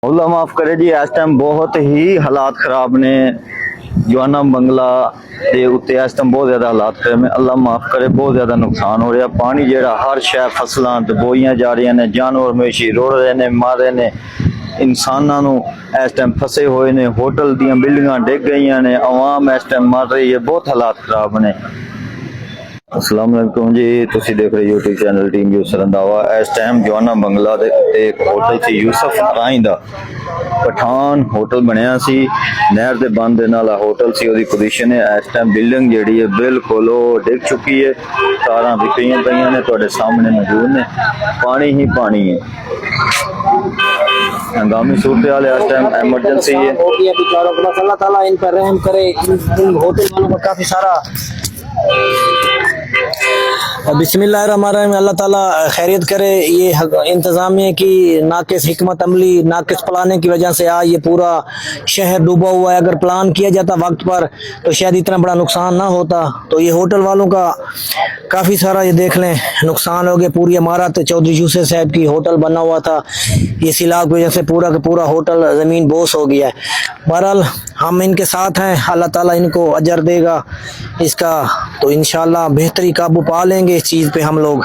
अल्लाह माफ करे जी। इस टाइम बहुत ही हालात खराब ने जवाना बंगला ਦੇ ਉੱਤੇ ਇਸ ਟਾਈਮ बहुत ज्यादा हालात खराब ने। अल्लाह माफ करे, बहुत ज्यादा नुकसान हो रहा। पानी ਜਿਹੜਾ हर शह फसलों डबोईਆਂ जा रही ने, जानवर मवेशी रुड़ रहे ने, मर रहे ने, इंसानों ਨੂੰ इस टाइम फसे हुए ने, होटल ਦੀਆਂ बिल्डिंगां डिग गई ने, आवाम इस टाइम मर रही है, बहुत हालात खराब ने। अस्सलाम वालेकुम जी, तुसी देख रहे YouTube channel team Yousaf Randhawa. इस टाइम जवाना बंगला दे एक होटल सी यूसुफ राई दा पठान होटल बनया सी, नहर दे बंद नाल होटल सी। ओदी पोजीशन है इस टाइम बिल्डिंग जेड़ी है बिल्कुल डिग चुकी है, तारां भी पईयां ने, तुहाडे सामने मौजूद ने, पानी ही पानी है। हंगामी सूरत हाल है, इस टाइम एमरजेंसी है। अल्लाह ताला इन पर रहम करे, इन होटल वालों को काफी सारा बिस्मिल्लाहिर्रहमानिर्रहीम। अल्लाह ताला खैरियत करे। ये इंतज़ामिया की नाकिस हिकमत अमली, नाकिस प्लानिंग की वजह से आज ये पूरा शहर डूबा हुआ है। अगर प्लान किया जाता वक्त पर तो शायद इतना बड़ा नुकसान ना होता। तो ये होटल वालों का काफ़ी सारा ये देख लें नुकसान हो गया। पूरी इमारत चौधरी यूसुफ साहब की होटल बना हुआ था, ये सिलाब की वजह से पूरा का पूरा होटल ज़मीन बोस हो गया है। बहरहाल हम इनके साथ हैं, अल्लाह ताला इनको अजर देगा इसका, तो इंशाल्लाह बेहतरी काबू पा लेंगे इस चीज़ पे हम लोग।